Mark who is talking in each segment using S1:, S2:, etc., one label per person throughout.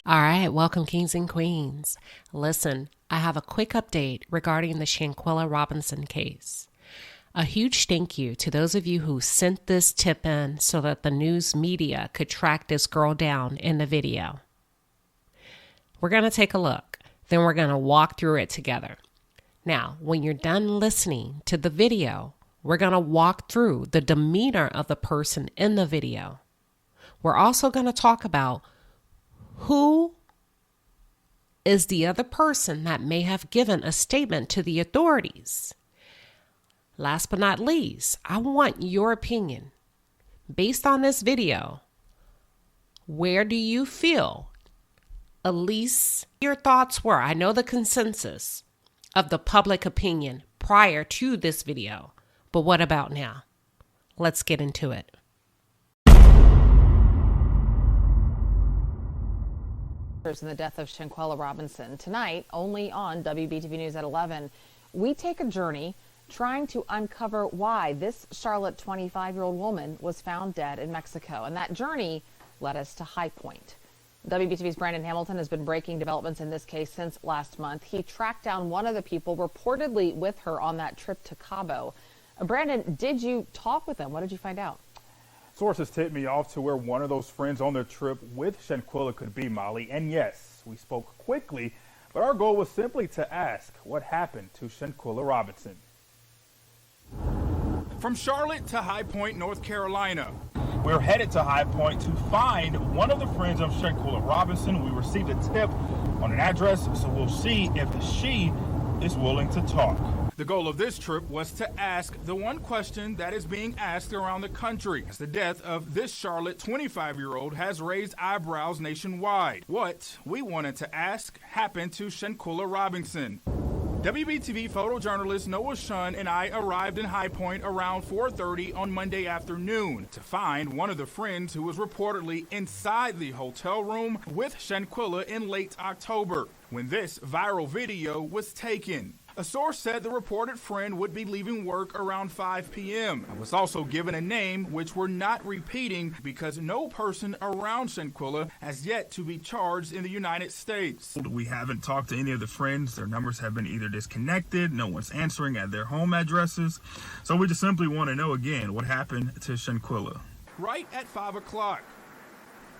S1: All right, welcome kings and queens. Listen, I have a quick update regarding the Shanquella Robinson case. A huge thank you to those of you who sent this tip in so that the news media could track this girl down in the video. We're going to take a look, then we're going to walk through it together. Now, when you're done listening to the video, we're going to walk through the demeanor of the person in the video. We're also going to talk about who is the other person that may have given a statement to the authorities. Last but not least, I want your opinion. Based on this video, where do you feel, at least your thoughts were? I know the consensus of the public opinion prior to this video, but what about now? Let's get into it.
S2: In the death of Shanquella Robinson. Tonight, only on WBTV News at 11, we take a journey trying to uncover why this Charlotte 25-year-old woman was found dead in Mexico. And that journey led us to High Point. WBTV's Brandon Hamilton has been breaking developments in this case since last month. He tracked down one of the people reportedly with her on that trip to Cabo. Brandon, did you talk with them? What did you find out?
S3: Sources tipped me off to where one of those friends on their trip with Shanquella could be, Molly. And yes, we spoke quickly, but our goal was simply to ask what happened to Shanquella Robinson.
S4: From Charlotte to High Point, North Carolina.
S3: We're headed to High Point to find one of the friends of Shanquella Robinson. We received a tip on an address, so we'll see if she is willing to talk.
S4: The goal of this trip was to ask the one question that is being asked around the country, as the death of this Charlotte 25-year-old has raised eyebrows nationwide. What we wanted to ask happened to Shanquella Robinson. WBTV photojournalist Noah Shun and I arrived in High Point around 4:30 on Monday afternoon to find one of the friends who was reportedly inside the hotel room with Shanquella in late October when this viral video was taken. A source said the reported friend would be leaving work around 5 p.m. I was also given a name which we're not repeating because no person around Shanquella has yet to be charged in the United States.
S3: We haven't talked to any of the friends. Their numbers have been either disconnected, no one's answering at their home addresses. So we just simply want to know again what happened to Shanquella.
S4: Right at 5 o'clock.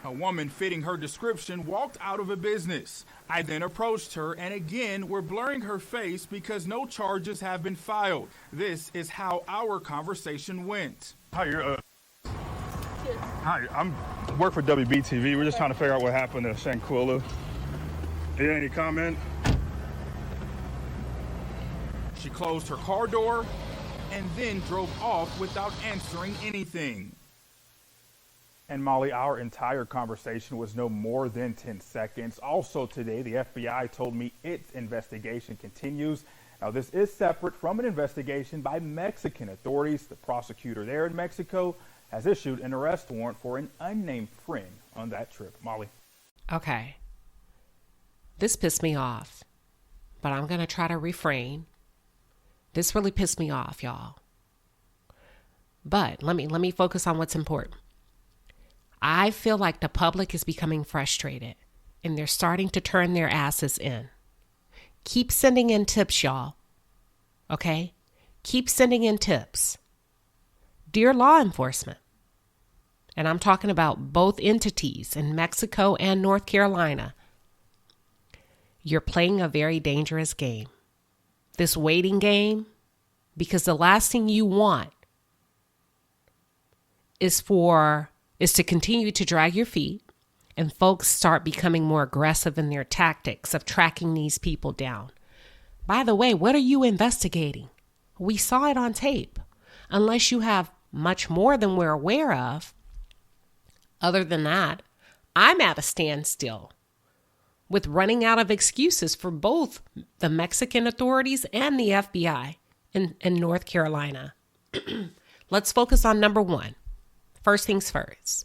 S4: A woman fitting her description walked out of a business. I then approached her, and again, we're blurring her face because no charges have been filed. This is how our conversation went.
S3: Hi, Hi, I'm work for WBTV. We're just trying to figure out what happened to Shanquella. Any comment?
S4: She closed her car door and then drove off without answering anything.
S3: And Molly, our entire conversation was no more than 10 seconds. Also today, the FBI told me its investigation continues. Now, this is separate from an investigation by Mexican authorities. The prosecutor there in Mexico has issued an arrest warrant for an unnamed friend on that trip. Molly.
S1: Okay. This pissed me off, but I'm going to try to refrain. This really pissed me off, y'all. But let me focus on what's important. I feel like the public is becoming frustrated and they're starting to turn their asses in. Keep sending in tips, y'all. Okay? Keep sending in tips. Dear law enforcement, and I'm talking about both entities in Mexico and North Carolina, you're playing a very dangerous game. This waiting game, because the last thing you want is to continue to drag your feet and folks start becoming more aggressive in their tactics of tracking these people down. By the way, what are you investigating? We saw it on tape. Unless you have much more than we're aware of. Other than that, I'm at a standstill with running out of excuses for both the Mexican authorities and the FBI in North Carolina. Let's focus on number one. First things first.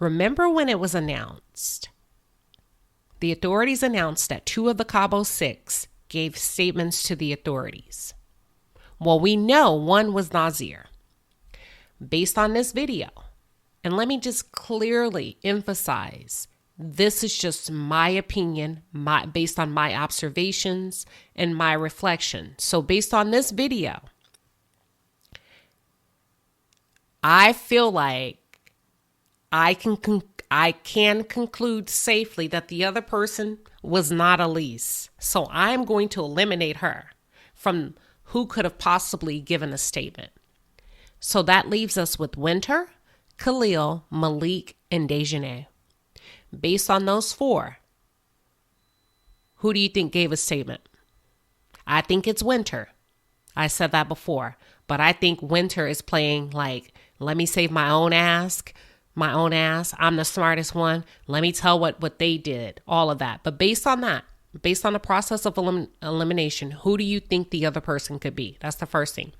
S1: Remember when it was announced? The authorities announced that 2 of the Cabo 6 gave statements to the authorities. Well, we know one was Nazir. Based on this video, and let me just clearly emphasize, This is just my opinion, based on my observations and my reflection. So based on this video, I feel like I can conclude safely that the other person was not Elise. So I'm going to eliminate her from who could have possibly given a statement. So that leaves us with Winter, Khalil, Malik, and Dejane. Based on those four, who do you think gave a statement? I think it's Winter. I said that before, but I think Winter is playing like, let me save my own ass. I'm the smartest one. Let me tell what they did, all of that. But based on that, based on the process of elimination, who do you think the other person could be? That's the first thing.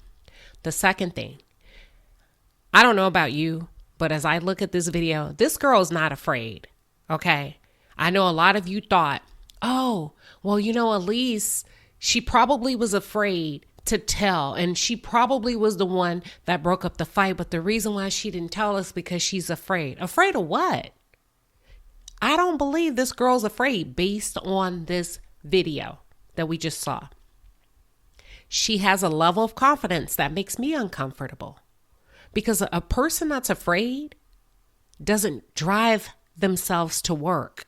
S1: The second thing, I don't know about you, but as I look at this video, this girl is not afraid. Okay. I know a lot of you thought, oh, well, Elise, she probably was afraid to tell, and she probably was the one that broke up the fight. But the reason why she didn't tell us because she's afraid. Afraid of what? I don't believe this girl's afraid based on this video that we just saw. She has a level of confidence that makes me uncomfortable, because a person that's afraid doesn't drive themselves to work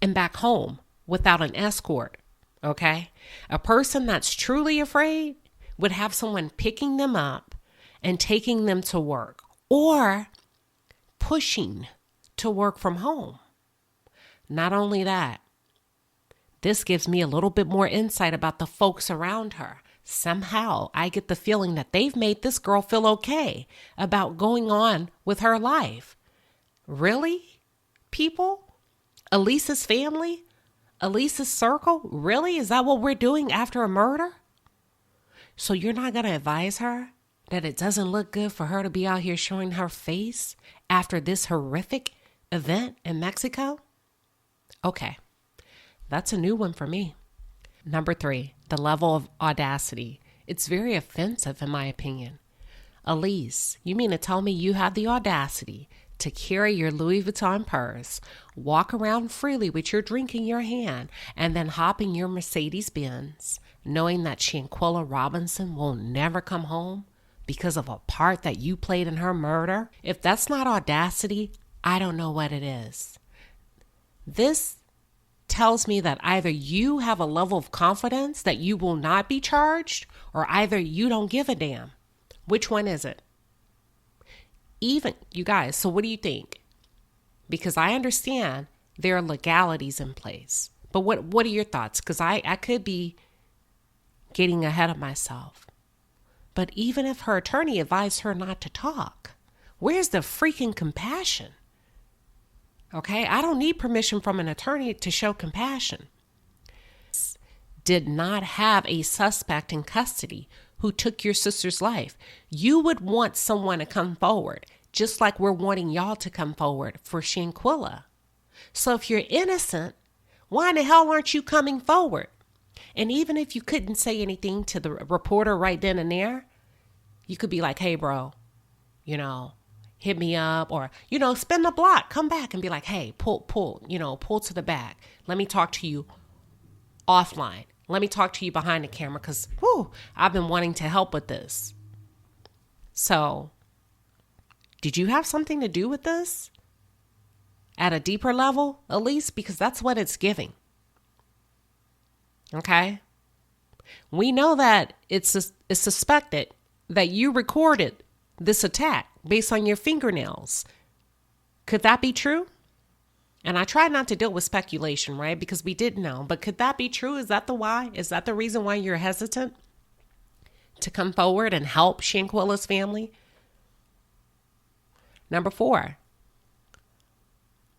S1: and back home without an escort. Okay. A person that's truly afraid would have someone picking them up and taking them to work, or pushing to work from home. Not only that, this gives me a little bit more insight about the folks around her. Somehow I get the feeling that they've made this girl feel okay about going on with her life. Really? People? Elise's family? Elise's circle? Really? Is that what we're doing after a murder? So you're not going to advise her that it doesn't look good for her to be out here showing her face after this horrific event in Mexico? Okay. That's a new one for me. Number 3, the level of audacity. It's very offensive in my opinion. Elise, you mean to tell me you have the audacity to carry your Louis Vuitton purse, walk around freely with your drink in your hand, and then hop in your Mercedes-Benz, knowing that Shanquella Robinson will never come home because of a part that you played in her murder? If that's not audacity, I don't know what it is. This tells me that either you have a level of confidence that you will not be charged, or either you don't give a damn. Which one is it? Even, you guys, so what do you think? Because I understand there are legalities in place. But what are your thoughts? Because I could be getting ahead of myself. But even if her attorney advised her not to talk, where's the freaking compassion? Okay, I don't need permission from an attorney to show compassion. Did not have a suspect in custody who took your sister's life. You would want someone to come forward, just like we're wanting y'all to come forward for Shanquella. So if you're innocent, why in the hell aren't you coming forward? And even if you couldn't say anything to the reporter right then and there, you could be like, hey, bro, hit me up, or, spin the block, come back and be like, hey, pull to the back. Let me talk to you offline. Let me talk to you behind the camera, because I've been wanting to help with this. So, did you have something to do with this? At a deeper level, at least, because that's what it's giving. Okay? We know that it's suspected that you recorded this attack based on your fingernails. Could that be true? And I try not to deal with speculation, right? Because we didn't know. But could that be true? Is that the why? Is that the reason why you're hesitant to come forward and help Shanquella's family? Number 4,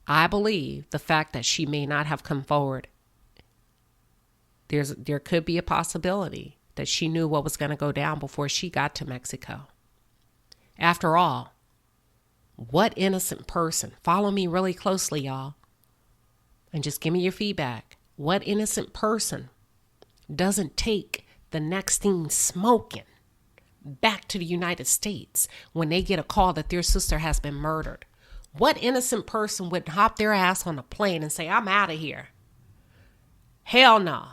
S1: I believe the fact that she may not have come forward, there could be a possibility that she knew what was going to go down before she got to Mexico. After all, what innocent person, follow me really closely, y'all, and just give me your feedback. What innocent person doesn't take the next thing smoking back to the United States when they get a call that their sister has been murdered? What innocent person would hop their ass on a plane and say, I'm out of here? Hell no.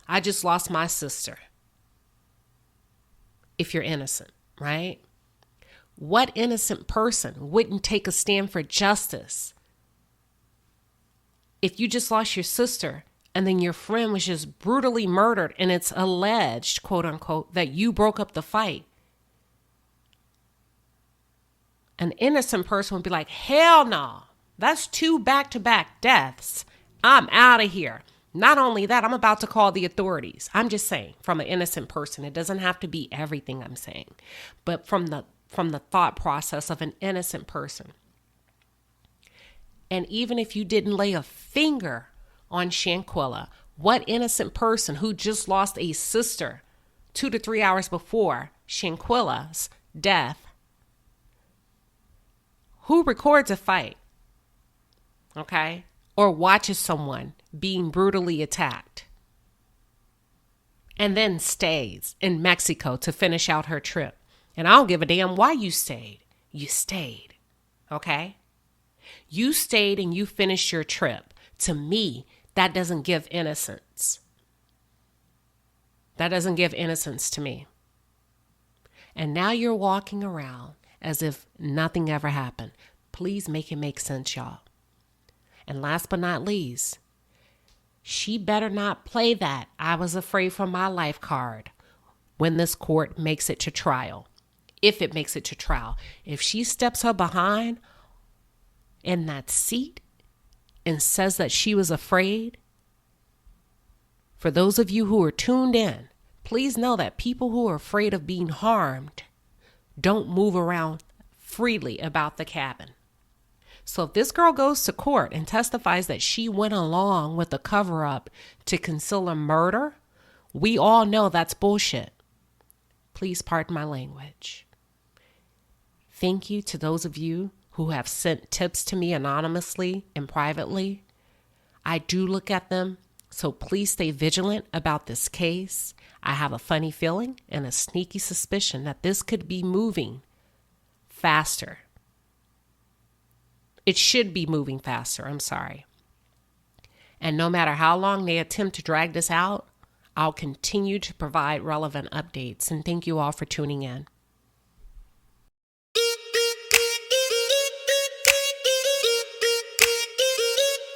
S1: I just lost my sister. If you're innocent, right? What innocent person wouldn't take a stand for justice if you just lost your sister and then your friend was just brutally murdered and it's alleged, quote unquote, that you broke up the fight? An innocent person would be like, hell no, that's 2 back-to-back deaths. I'm out of here. Not only that, I'm about to call the authorities. I'm just saying, from an innocent person. It doesn't have to be everything I'm saying, but from the thought process of an innocent person. And even if you didn't lay a finger on Shanquella, what innocent person who just lost a sister 2 to 3 hours before Shanquella's death, who records a fight, okay, or watches someone being brutally attacked and then stays in Mexico to finish out her trip? And I don't give a damn why you stayed. You stayed, okay? You stayed and you finished your trip. To me, that doesn't give innocence. That doesn't give innocence to me. And now you're walking around as if nothing ever happened. Please make it make sense, y'all. And last but not least, she better not play that "I was afraid for my life" card when this court makes it to trial. If it makes it to trial. If she steps her behind in that seat and says that she was afraid, for those of you who are tuned in, please know that people who are afraid of being harmed don't move around freely about the cabin. So if this girl goes to court and testifies that she went along with a cover-up to conceal a murder, we all know that's bullshit. Please pardon my language. Thank you to those of you who have sent tips to me anonymously and privately. I do look at them, so please stay vigilant about this case. I have a funny feeling and a sneaky suspicion that this could be moving faster. It should be moving faster, I'm sorry. And no matter how long they attempt to drag this out, I'll continue to provide relevant updates. And thank you all for tuning in.